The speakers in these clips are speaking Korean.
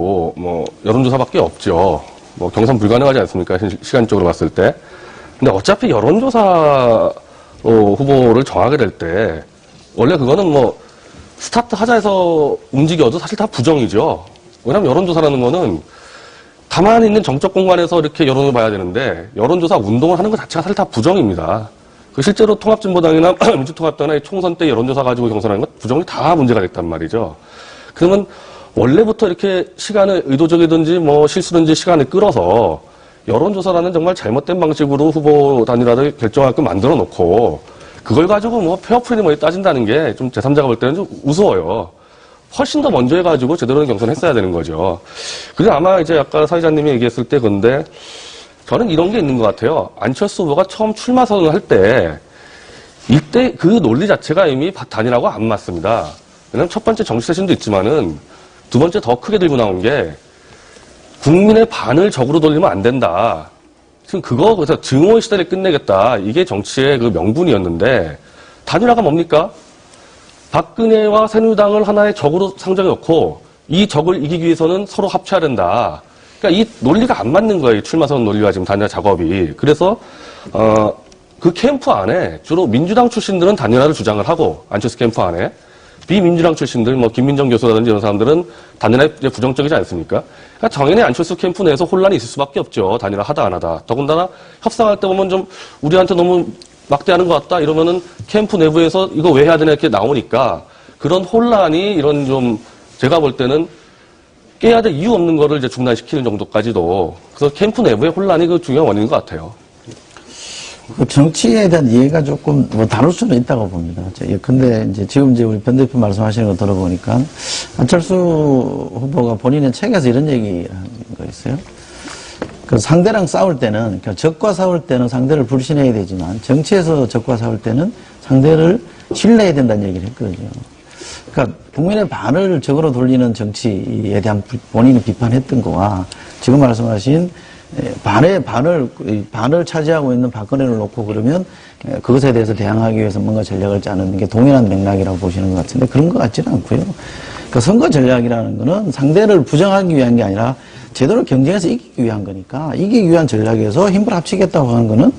뭐 여론조사밖에 없죠. 뭐 경선 불가능하지 않습니까? 시간적으로 봤을 때. 근데 어차피 여론조사 후보를 정하게 될 때 원래 그거는 뭐 스타트 하자에서 움직여도 사실 다 부정이죠. 왜냐하면 여론조사라는 거는 가만히 있는 정적 공간에서 이렇게 여론을 봐야 되는데 여론조사 운동을 하는 것 자체가 사실 다 부정입니다. 그 실제로 통합진보당이나 민주통합당이나 총선 때 여론조사 가지고 경선하는 것 부정이 다 문제가 됐단 말이죠. 그러면 원래부터 이렇게 시간을 의도적이든지 뭐 실수든지 시간을 끌어서 여론조사라는 정말 잘못된 방식으로 후보 단일화를 결정하게끔 만들어 놓고 그걸 가지고 뭐 페어플레이 따진다는 게 좀 제3자가 볼 때는 좀 우스워요. 훨씬 더 먼저 해가지고 제대로 된 경선을 했어야 되는 거죠. 그래서 아마 이제 아까 사회자님이 얘기했을 때 근데 저는 이런 게 있는 것 같아요. 안철수 후보가 처음 출마 선언을 할 때 이때 그 논리 자체가 이미 단일화하고 안 맞습니다. 왜냐하면 첫 번째 정치쇄신도 있지만은 두 번째 더 크게 들고 나온 게 국민의 반을 적으로 돌리면 안 된다. 지금 그래서 증오의 시대를 끝내겠다. 이게 정치의 그 명분이었는데 단일화가 뭡니까? 박근혜와 새누리당을 하나의 적으로 상정해 놓고 이 적을 이기기 위해서는 서로 합쳐야 된다. 그러니까 이 논리가 안 맞는 거예요. 이 출마선 논리와 지금 단일화 작업이. 그래서 그 캠프 안에 주로 민주당 출신들은 단일화를 주장을 하고 안철수 캠프 안에 비민주당 출신들, 뭐 김민정 교수라든지 이런 사람들은 단일화에 부정적이지 않습니까? 그러니까 당연히 안철수 캠프 내에서 혼란이 있을 수밖에 없죠. 단일화 하다 안 하다. 더군다나 협상할 때 보면 좀 우리한테 너무 막대하는 것 같다 이러면은 캠프 내부에서 이거 왜 해야 되나 이렇게 나오니까 그런 혼란이 이런 좀 제가 볼 때는 깨야 될 이유 없는 거를 이제 중단시키는 정도까지도 그래서 캠프 내부의 혼란이 그 중요한 원인인 것 같아요. 그 정치에 대한 이해가 조금 뭐 다를 수는 있다고 봅니다. 근데 이제 지금 이제 우리 변 대표 말씀하시는 거 들어보니까 안철수 후보가 본인의 책에서 이런 얘기 한 거 있어요. 그 상대랑 싸울 때는, 그러니까 적과 싸울 때는 상대를 불신해야 되지만 정치에서 적과 싸울 때는 상대를 신뢰해야 된다는 얘기를 했거든요. 그러니까 국민의 반을 적으로 돌리는 정치에 대한 본인이 비판했던 거와 지금 말씀하신 반을 차지하고 있는 박근혜를 놓고 그러면 그것에 대해서 대항하기 위해서 뭔가 전략을 짜는 게 동일한 맥락이라고 보시는 것 같은데 그런 것 같지는 않고요. 그러니까 선거 전략이라는 거는 상대를 부정하기 위한 게 아니라 제대로 경쟁에서 이기기 위한 거니까 이기기 위한 전략에서 힘을 합치겠다고 하는 거는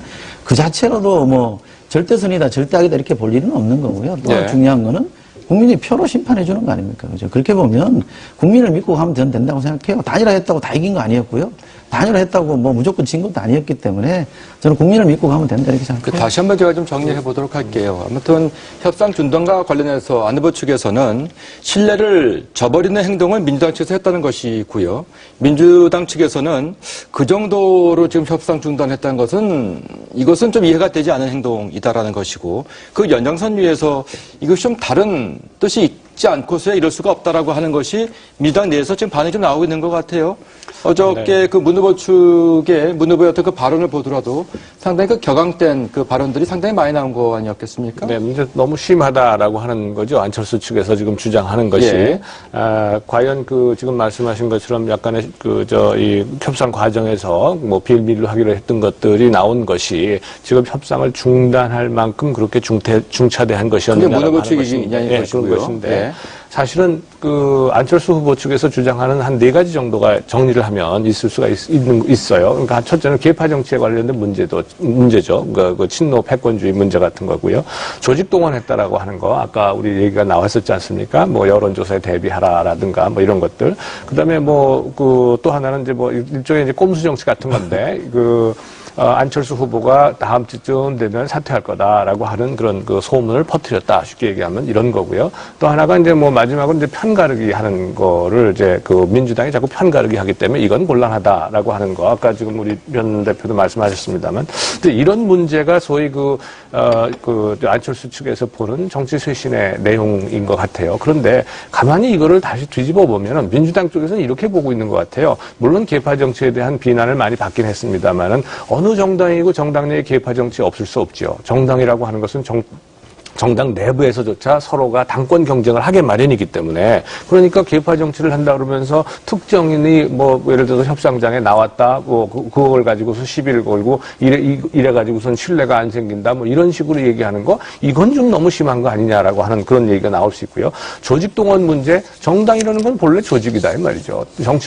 그 자체로도 뭐 절대선이다, 절대악이다 이렇게 볼 일은 없는 거고요. 또 네. 중요한 거는 국민이 표로 심판해 주는 거 아닙니까? 그죠? 그렇게 보면 국민을 믿고 가면 된다고 생각해요. 단일화했다고 다 이긴 거 아니었고요. 단일화했다고 뭐 무조건 진 것도 아니었기 때문에 저는 국민을 믿고 가면 된다 이렇게 생각해요. 다시 한번 제가 좀 정리해 보도록 할게요. 아무튼 협상 중단과 관련해서 안 후보 측에서는 신뢰를 저버리는 행동을 민주당 측에서 했다는 것이고요. 민주당 측에서는 그 정도로 지금 협상 중단했다는 것은 이것은 좀 이해가 되지 않은 행동이다라는 것이고 그 연장선 위에서 이것이 좀 다른 뜻이 있지 않고서야 이럴 수가 없다라고 하는 것이 민주당 내에서 지금 반응이 좀 나오고 있는 것 같아요. 어저께 그 문 후보 측의 문 후보의 어떤 그 발언을 보더라도 상당히 그 격앙된 그 발언들이 상당히 많이 나온 거 아니었겠습니까? 네, 문제 너무 심하다라고 하는 거죠. 안철수 측에서 지금 주장하는 것이. 예. 과연 그 지금 말씀하신 것처럼 약간의 이 협상 과정에서 뭐 비밀로 하기로 했던 것들이 나온 것이 지금 협상을 중단할 만큼 그렇게 중차대한 것이었느냐. 그게 문 후보 측이 이야기인 것이고요. 그런 것인데. 예. 사실은 그 안철수 후보 측에서 주장하는 한 4가지 정도가 정리를 하면 있을 수가 있어요. 그러니까 첫째는 계파 정치에 관련된 문제죠. 그 친노 패권주의 문제 같은 거고요. 조직 동원했다라고 하는 거 아까 우리 얘기가 나왔었지 않습니까? 뭐 여론조사에 대비하라라든가 뭐 이런 것들. 그다음에 뭐 그 또 하나는 이제 뭐 일종의 이제 꼼수 정치 같은 건데 안철수 후보가 다음 주쯤 되면 사퇴할 거다라고 하는 그런 그 소문을 퍼뜨렸다. 쉽게 얘기하면 이런 거고요. 또 하나가 이제 뭐 마지막으로 이제 편가르기 하는 거를 이제 그 민주당이 자꾸 편가르기 하기 때문에 이건 곤란하다라고 하는 거. 아까 지금 우리 변 대표도 말씀하셨습니다만. 근데 이런 문제가 소위 그 안철수 측에서 보는 정치 쇄신의 내용인 것 같아요. 그런데 가만히 이거를 다시 뒤집어 보면은 민주당 쪽에서는 이렇게 보고 있는 것 같아요. 물론 계파 정치에 대한 비난을 많이 받긴 했습니다만은 어느 정당이고 정당 내에 계파 정치 없을 수 없죠. 정당이라고 하는 것은 정당 내부에서조차 서로가 당권 경쟁을 하게 마련이기 때문에 그러니까 계파 정치를 한다 그러면서 특정인이 뭐 예를 들어서 협상장에 나왔다 뭐 그걸 가지고서 시비를 걸고 이래 가지고선 신뢰가 안 생긴다 뭐 이런 식으로 얘기하는 거 이건 좀 너무 심한 거 아니냐라고 하는 그런 얘기가 나올 수 있고요. 조직 동원 문제 정당이라는 건 본래 조직이다 이 말이죠. 정치라는